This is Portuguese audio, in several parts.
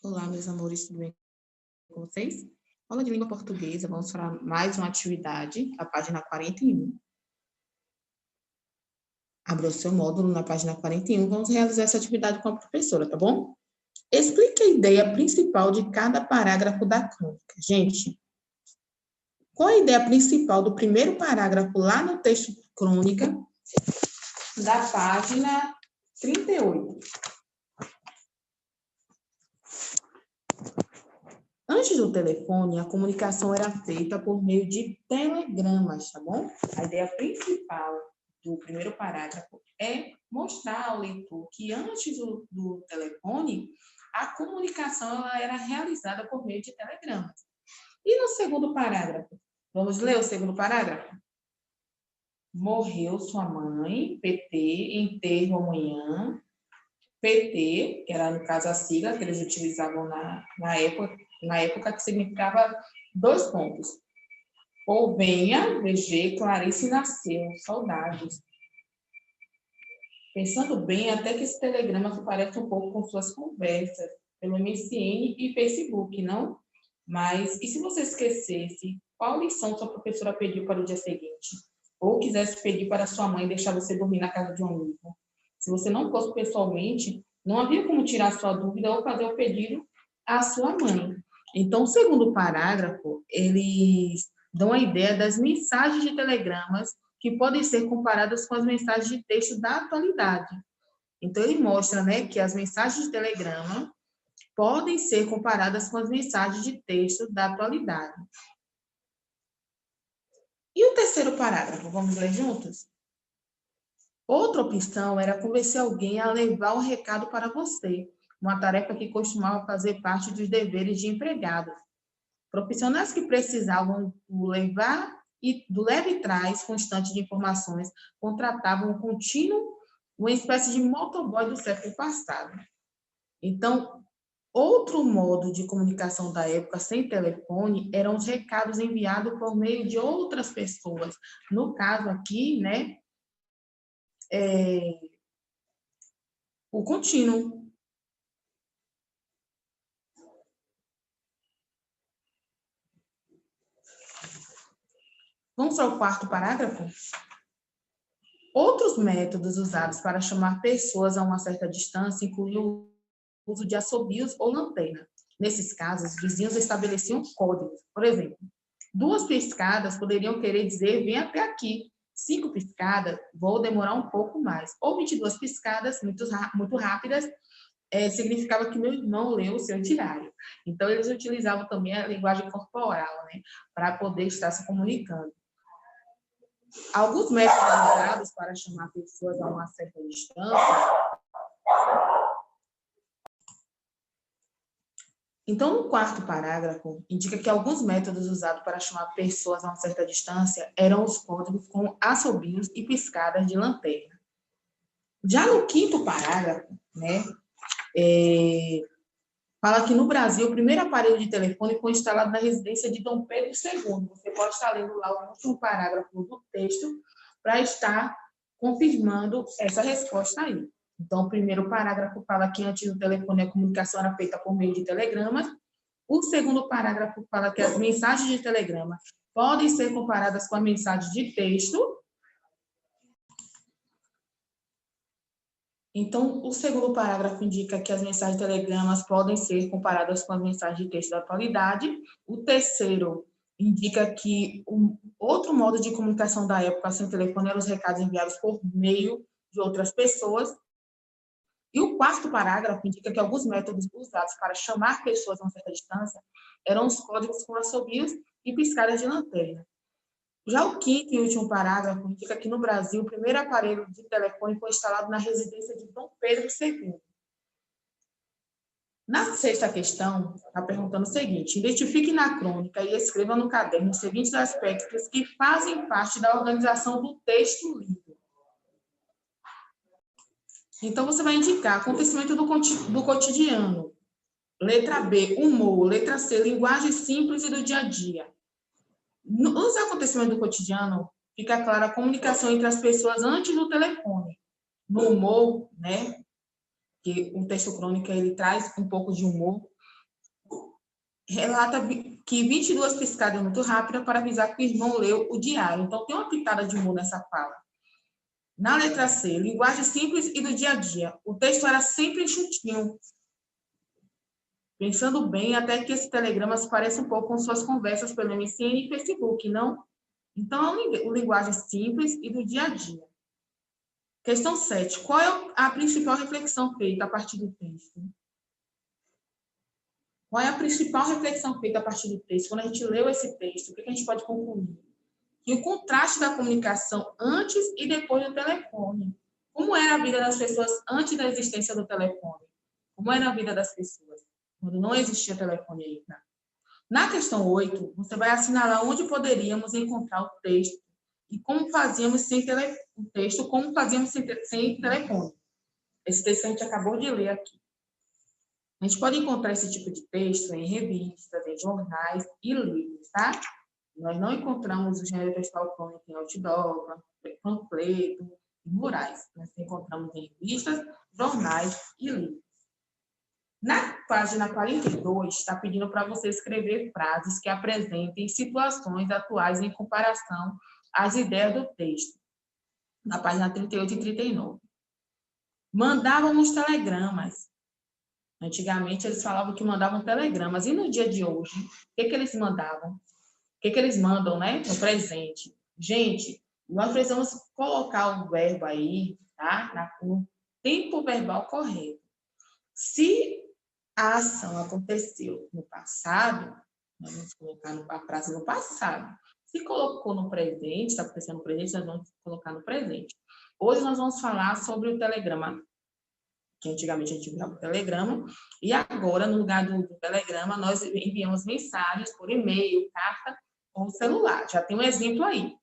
Olá, meus amores, tudo bem com vocês? Aula de língua portuguesa, vamos para mais uma atividade, a página 41. Abra o seu módulo na página 41, vamos realizar essa atividade com a professora, tá bom? Explique a ideia principal de cada parágrafo da crônica. Gente, qual a ideia principal do primeiro parágrafo lá no texto crônica da página 38? Antes do telefone, a comunicação era feita por meio de telegramas, tá bom? A ideia principal do primeiro parágrafo é mostrar ao leitor que antes do telefone, a comunicação ela era realizada por meio de telegramas. E no segundo parágrafo? Vamos ler o segundo parágrafo? Morreu sua mãe, PT, enterro amanhã. PT, que era, no caso, a sigla que eles utilizavam na época, que significava 2 pontos. Ou venha, VG, Clarice nasceu, saudades. Pensando bem, até que esse telegrama se parece um pouco com suas conversas pelo MSN e Facebook, não? Mas, e se você esquecesse qual lição sua professora pediu para o dia seguinte? Ou quisesse pedir para sua mãe deixar você dormir na casa de um amigo? Se você não fosse pessoalmente, não havia como tirar sua dúvida ou fazer o pedido à sua mãe. Então, o segundo parágrafo, eles dão a ideia das mensagens de telegramas que podem ser comparadas com as mensagens de texto da atualidade. Então, ele mostra, né, que as mensagens de telegrama podem ser comparadas com as mensagens de texto da atualidade. E o terceiro parágrafo, vamos ler juntos? Outra opção era convencer alguém a levar o recado para você, uma tarefa que costumava fazer parte dos deveres de empregados. Profissionais que precisavam do leve e trás constante de informações contratavam um contínuo, uma espécie de motoboy do século passado. Então, outro modo de comunicação da época sem telefone eram os recados enviados por meio de outras pessoas. No caso aqui, né, o contínuo. Vamos ao quarto parágrafo? Outros métodos usados para chamar pessoas a uma certa distância incluíam o uso de assobios ou lanterna. Nesses casos, os vizinhos estabeleciam códigos. Por exemplo, 2 piscadas poderiam querer dizer, vem até aqui. 5 piscadas, vou demorar um pouco mais. Ou 22 piscadas, muito rápidas, significava que meu irmão leu o seu diário. Então, eles utilizavam também a linguagem corporal, né, para poder estar se comunicando. Alguns métodos usados para chamar pessoas a uma certa distância. Então, no quarto parágrafo, indica que alguns métodos usados para chamar pessoas a uma certa distância eram os códigos com assobios e piscadas de lanterna. Já no quinto parágrafo, né, fala que no Brasil o primeiro aparelho de telefone foi instalado na residência de Dom Pedro II. Você pode estar lendo lá o último parágrafo do texto para estar confirmando essa resposta aí. Então, o primeiro parágrafo fala que antes do telefone a comunicação era feita por meio de telegramas. O segundo parágrafo fala que as mensagens de telegrama podem ser comparadas com as mensagens de texto. Então, o segundo parágrafo indica que as mensagens de telegramas podem ser comparadas com as mensagens de texto da atualidade. O terceiro indica que outro modo de comunicação da época sem telefone eram os recados enviados por meio de outras pessoas. E o quarto parágrafo indica que alguns métodos usados para chamar pessoas a uma certa distância eram os códigos com assobios e piscadas de lanterna. Já o quinto e último parágrafo indica que no Brasil o primeiro aparelho de telefone foi instalado na residência de Dom Pedro II. Na sexta questão, está perguntando o seguinte: identifique na crônica e escreva no caderno os seguintes aspectos que fazem parte da organização do texto lido. Então, você vai indicar acontecimento do cotidiano. Letra B, humor. Letra C, linguagem simples e do dia a dia. Nos acontecimentos do cotidiano, fica clara a comunicação entre as pessoas antes do telefone. No humor, né, que o texto crônica ele traz um pouco de humor, relata que 22 piscadas muito rápida para avisar que o irmão leu o diário. Então, tem uma pitada de humor nessa fala. Na letra C, linguagem simples e do dia a dia. O texto era sempre enxutinho. Pensando bem, até que esse telegrama se parece um pouco com suas conversas pelo MSN e Facebook, não? Então, é uma linguagem simples e do dia a dia. Questão 7. Qual é a principal reflexão feita a partir do texto? Qual é a principal reflexão feita a partir do texto? Quando a gente leu esse texto, o que a gente pode concluir? Que o contraste da comunicação antes e depois do telefone. Como era a vida das pessoas antes da existência do telefone? Como era a vida das pessoas quando não existia telefone ainda? Na questão 8, você vai assinalar onde poderíamos encontrar o texto e como fazíamos sem telefone. Esse texto que a gente acabou de ler aqui. A gente pode encontrar esse tipo de texto em revistas, em jornais e livros, tá? Nós não encontramos o gênero textual crônico em outdoor, panfleto e murais. Nós encontramos em revistas, jornais e livros. Na página 42, está pedindo para você escrever frases que apresentem situações atuais em comparação às ideias do texto. Na página 38 e 39. Mandávamos telegramas. Antigamente, eles falavam que mandavam telegramas. E no dia de hoje, o que eles mandavam? O que eles mandam, né? No presente. Gente, nós precisamos colocar o verbo aí, tá? No tempo verbal correto. Se a ação aconteceu no passado, nós vamos colocar a frase no passado. Se colocou no presente, está acontecendo no presente, nós vamos colocar no presente. Hoje nós vamos falar sobre o telegrama, que antigamente a gente enviava o telegrama, e agora, no lugar do telegrama, nós enviamos mensagens por e-mail, carta ou celular. Já tem um exemplo aí.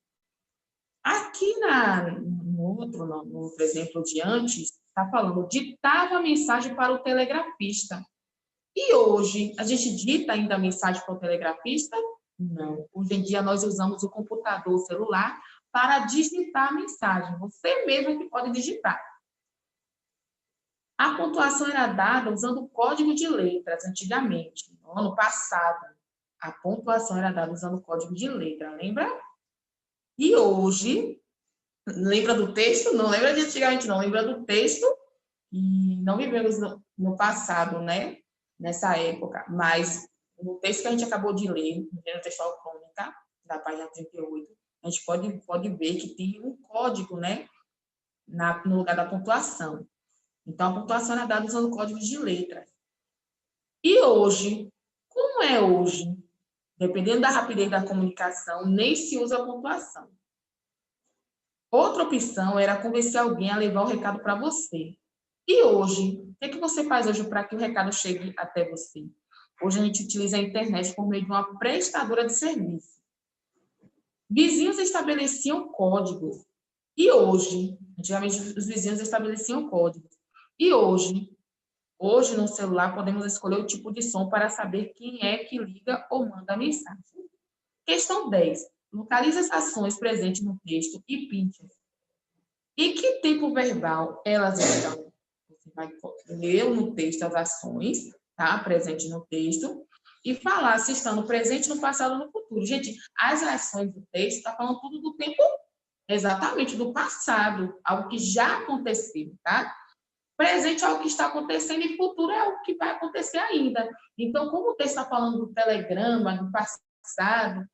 Aqui no outro exemplo de antes, está falando, ditava a mensagem para o telegrafista. E hoje, a gente dita ainda a mensagem para o telegrafista? Não. Hoje em dia, nós usamos o computador, o celular, para digitar a mensagem. Você mesmo que pode digitar. A pontuação era dada usando o código de letras, antigamente. No ano passado, a pontuação era dada usando o código de letra, lembra? E hoje, lembra do texto? Não lembra de antigamente, não. Lembra do texto? E não vivemos no passado, né? Nessa época, mas no texto que a gente acabou de ler, no gênero textual crônica, da página 38, a gente pode ver que tem um código, né, no lugar da pontuação. Então, a pontuação é dada usando códigos de letras. E hoje, como é hoje? Dependendo da rapidez da comunicação, nem se usa a pontuação. Outra opção era convencer alguém a levar o recado para você. E hoje, o que você faz hoje para que o recado chegue até você? Hoje a gente utiliza a internet por meio de uma prestadora de serviço. Vizinhos estabeleciam códigos. E hoje, antigamente os vizinhos estabeleciam códigos. E hoje no celular podemos escolher o tipo de som para saber quem é que liga ou manda a mensagem. Questão 10. Localize as ações presentes no texto e pinte. E que tempo verbal elas estão? Você vai ler no texto as ações, tá? Presente no texto, e falar se estão no presente, no passado ou no futuro. Gente, as ações do texto estão falando tudo do tempo exatamente do passado, algo que já aconteceu, tá? Presente é algo que está acontecendo e futuro é algo que vai acontecer ainda. Então, como o texto está falando do telegrama, do passado,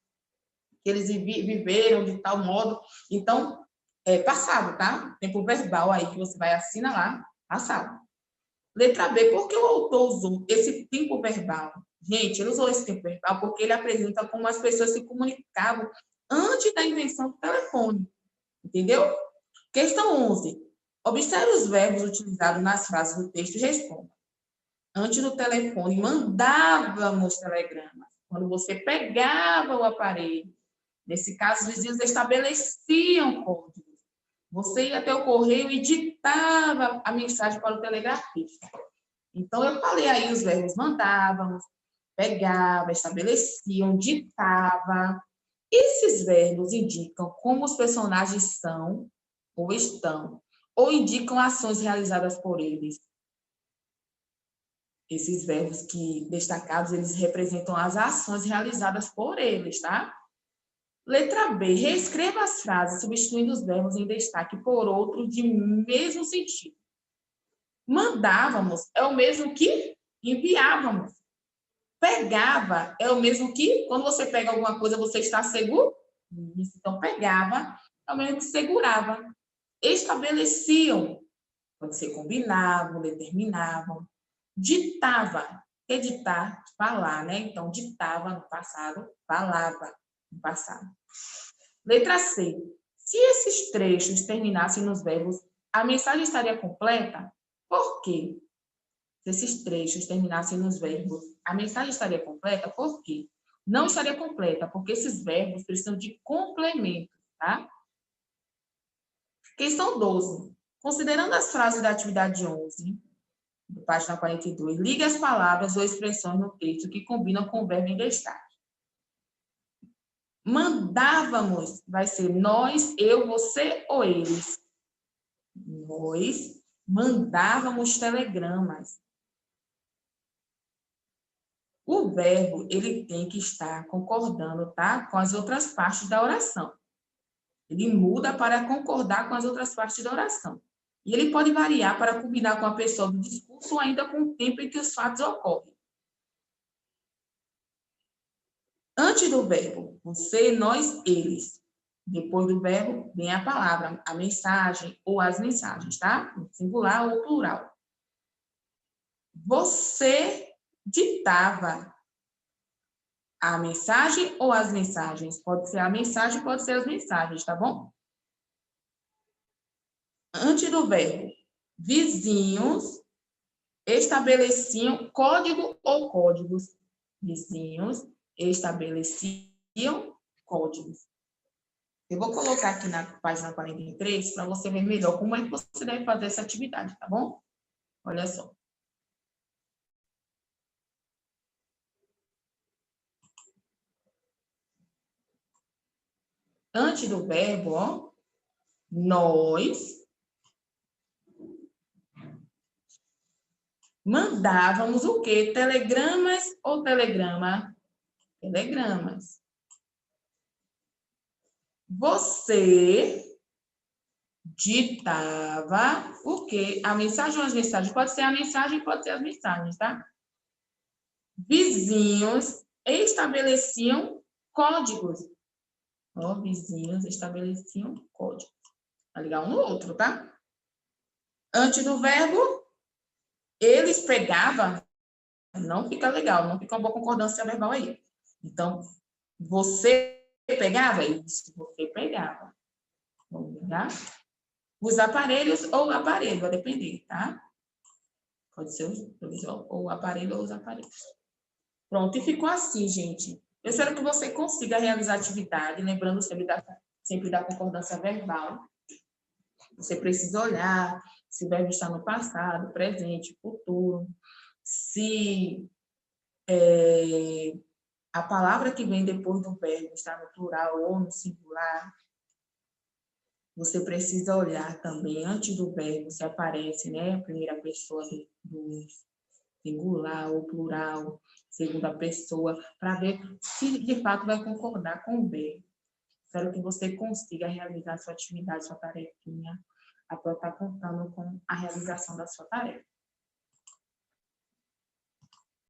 que eles viveram de tal modo, então, é passado, tá? Tempo verbal aí que você vai assinalar, passado. Letra B, por que o autor usou esse tempo verbal? Gente, ele usou esse tempo verbal porque ele apresenta como as pessoas se comunicavam antes da invenção do telefone. Entendeu? Questão 11. Observe os verbos utilizados nas frases do texto e responda. Antes do telefone, mandávamos telegramas. Quando você pegava o aparelho, nesse caso, os vizinhos estabeleciam códigos. Você ia até o correio e ditava a mensagem para o telegrafista. Então, eu falei aí os verbos mandávamos, pegava, estabeleciam, ditava. Esses verbos indicam como os personagens são ou estão, ou indicam ações realizadas por eles. Esses verbos que destacados, eles representam as ações realizadas por eles, tá? Letra B, reescreva as frases substituindo os verbos em destaque por outros de mesmo sentido. Mandávamos é o mesmo que enviávamos. Pegava é o mesmo que, quando você pega alguma coisa, você está seguro? Então, pegava é o mesmo que segurava. Estabeleciam, pode ser combinavam, determinavam. Ditava, editar, falar, né? Então, ditava no passado, falava no passado. Letra C. Se esses trechos terminassem nos verbos, a mensagem estaria completa? Por quê? Se esses trechos terminassem nos verbos, a mensagem estaria completa? Por quê? Não estaria completa, porque esses verbos precisam de complemento, tá? Questão 12. Considerando as frases da atividade 11, página 42, ligue as palavras ou expressões no texto que combinam com o verbo em destaque. Mandávamos, vai ser nós, eu, você ou eles. Nós mandávamos telegramas. O verbo, ele tem que estar concordando, tá? Com as outras partes da oração. Ele muda para concordar com as outras partes da oração. E ele pode variar para combinar com a pessoa do discurso ou ainda com o tempo em que os fatos ocorrem. Antes do verbo, você, nós, eles. Depois do verbo, vem a palavra, a mensagem ou as mensagens, tá? Singular ou plural. Você ditava a mensagem ou as mensagens? Pode ser a mensagem, pode ser as mensagens, tá bom? Antes do verbo, vizinhos estabeleciam código ou códigos. Vizinhos estabeleciam códigos. Eu vou colocar aqui na página 43 para você ver melhor como é que você deve fazer essa atividade, tá bom? Olha só. Antes do verbo, ó, nós mandávamos o quê? Telegramas ou telegrama? Telegramas. Você ditava o quê? A mensagem ou as mensagens? Pode ser a mensagem, pode ser as mensagens, tá? Vizinhos estabeleciam códigos. Ó, vizinhos estabeleciam códigos. Tá ligado um no outro, tá? Antes do verbo, eles pegavam. Não fica legal, não fica uma boa concordância verbal aí. Então, você pegava? Isso, você pegava. Vamos pegar? Os aparelhos ou aparelho, vai depender, tá? Pode ser os dois, ou o aparelho ou os aparelhos. Pronto, e ficou assim, gente. Eu espero que você consiga realizar a atividade, lembrando sempre da concordância verbal. Você precisa olhar se o verbo está no passado, presente, futuro, se a palavra que vem depois do verbo está no plural ou no singular. Você precisa olhar também, antes do verbo, se aparece, né, a primeira pessoa do singular ou plural, segunda pessoa, para ver se de fato vai concordar com o verbo. Espero que você consiga realizar sua atividade, sua tarefinha, após estar contando com a realização da sua tarefa.